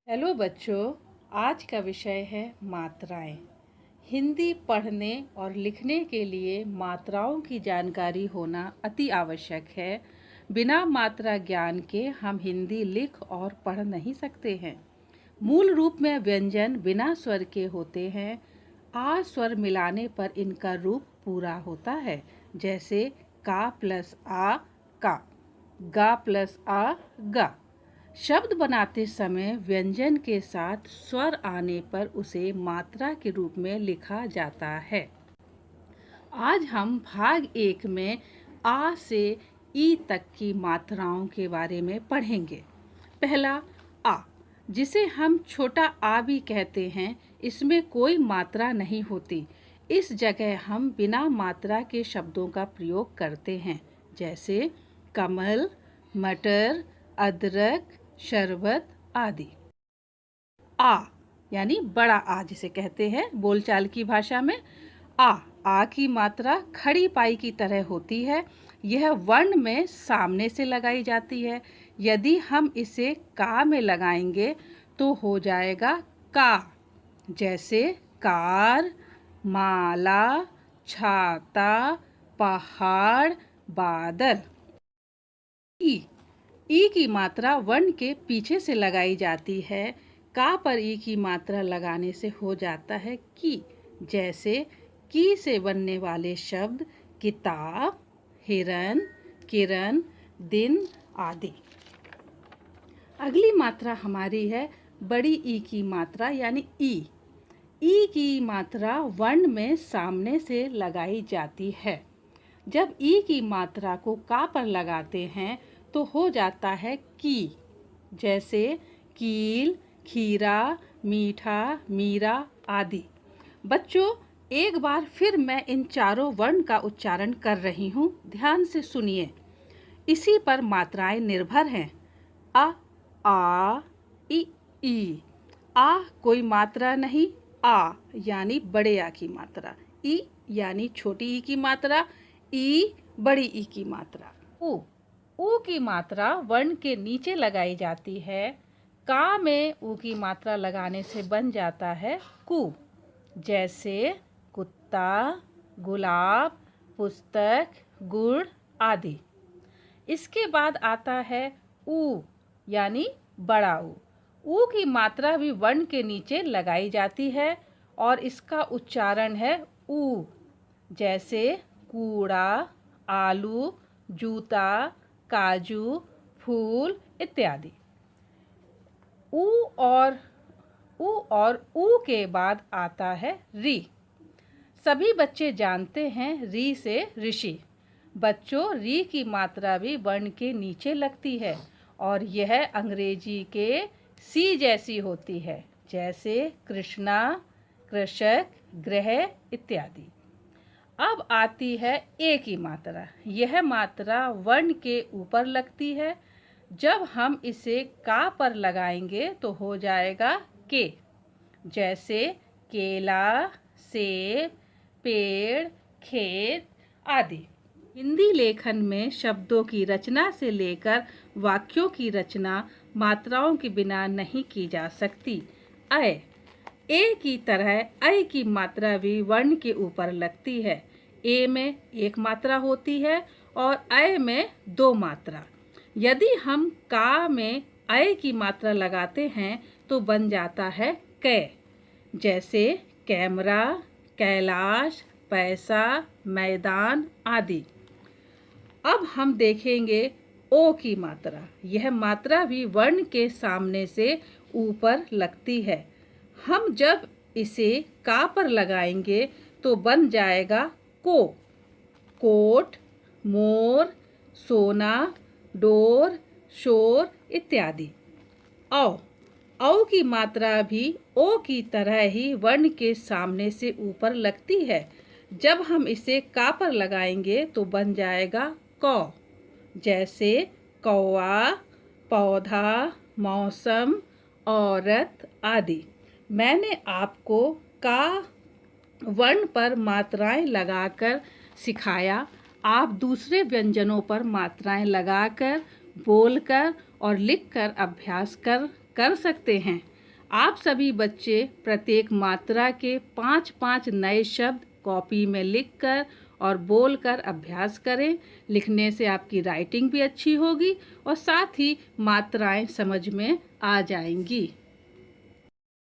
Hello बच्चों, आज का विषय है मात्राएं। हिंदी पढ़ने और लिखने के लिए मात्राओं की जानकारी होना अति आवश्यक है। बिना मात्रा ज्ञान के हम हिंदी लिख और पढ़ नहीं सकते हैं। मूल रूप में व्यंजन बिना स्वर के होते हैं। आ स्वर मिलाने पर इनका रूप पूरा होता है, जैसे का प्लस आ का, गा प्लस आ गा। शब्द बनाते समय व्यंजन के साथ स्वर आने पर उसे मात्रा के रूप में लिखा जाता है। आज हम भाग 1 में आ से ई तक की मात्राओं के बारे में पढ़ेंगे। पहला आ, जिसे हम छोटा आ भी कहते हैं, इसमें कोई मात्रा नहीं होती। इस जगह हम बिना मात्रा के शब्दों का प्रयोग करते हैं, जैसे कमल, मटर, अदरक, शरबत आदि। आ यानी बड़ा आ जिसे कहते हैं बोलचाल की भाषा में। आ की मात्रा खड़ी पाई की तरह होती है। यह वर्ण में सामने से लगाई जाती है। यदि हम इसे का में लगाएंगे तो हो जाएगा का, जैसे कार, माला, छाता, पहाड़, बादल। ई की मात्रा वर्ण के पीछे से लगाई जाती है। का पर ई की मात्रा लगाने से हो जाता है की, जैसे की से बनने वाले शब्द किताब, हिरन, किरण, दिन आदि। अगली मात्रा हमारी है बड़ी ई की मात्रा यानी ई। ई की मात्रा वर्ण में सामने से लगाई जाती है। जब ई की मात्रा को का पर लगाते हैं तो हो जाता है की, जैसे कील, खीरा, मीठा, मीरा आदि। बच्चों, एक बार फिर मैं इन चारों वर्ण का उच्चारण कर रही हूँ, ध्यान से सुनिए। इसी पर मात्राएं निर्भर हैं। आ, ई, ई। आ कोई मात्रा नहीं। आ यानी बड़े आ की मात्रा, ई यानी छोटी ई की मात्रा, ई बड़ी ई की मात्रा। ऊ की मात्रा वर्ण के नीचे लगाई जाती है। का में ऊ की मात्रा लगाने से बन जाता है कु, जैसे कुत्ता, गुलाब, पुस्तक, गुड़ आदि। इसके बाद आता है ऊ यानी बड़ा ऊ। ऊ की मात्रा भी वर्ण के नीचे लगाई जाती है और इसका उच्चारण है ऊ, जैसे कूड़ा, आलू, जूता, काजू, फूल इत्यादि। ऊ और ऊ के बाद आता है री। सभी बच्चे जानते हैं री से ऋषि। बच्चों, री की मात्रा भी वर्ण के नीचे लगती है और यह अंग्रेजी के सी जैसी होती है, जैसे कृष्णा, कृषक, ग्रह इत्यादि। अब आती है ए की मात्रा। यह मात्रा वर्ण के ऊपर लगती है। जब हम इसे का पर लगाएंगे तो हो जाएगा के, जैसे केला, सेब, पेड़, खेत आदि। हिंदी लेखन में शब्दों की रचना से लेकर वाक्यों की रचना मात्राओं के बिना नहीं की जा सकती। ए की तरह ऐ की मात्रा भी वर्ण के ऊपर लगती है। ए में एक मात्रा होती है और ऐ में 2 मात्रा। यदि हम का में ऐ की मात्रा लगाते हैं तो बन जाता है कै, जैसे कैमरा, कैलाश, पैसा, मैदान आदि। अब हम देखेंगे ओ की मात्रा। यह मात्रा भी वर्ण के सामने से ऊपर लगती है। हम जब इसे का पर लगाएंगे तो बन जाएगा को, कोट, मोर, सोना, डोर, शोर इत्यादि। औ की मात्रा भी ओ की तरह ही वर्ण के सामने से ऊपर लगती है। जब हम इसे का पर लगाएंगे तो बन जाएगा कौ, जैसे कौवा, पौधा, मौसम, औरत आदि। मैंने आपको का वर्ण पर मात्राएं लगाकर सिखाया। आप दूसरे व्यंजनों पर मात्राएं लगाकर, बोलकर और लिखकर अभ्यास कर सकते हैं। आप सभी बच्चे प्रत्येक मात्रा के 5-5 नए शब्द कॉपी में लिखकर और बोलकर अभ्यास करें। लिखने से आपकी राइटिंग भी अच्छी होगी और साथ ही मात्राएं समझ में आ जाएंगी।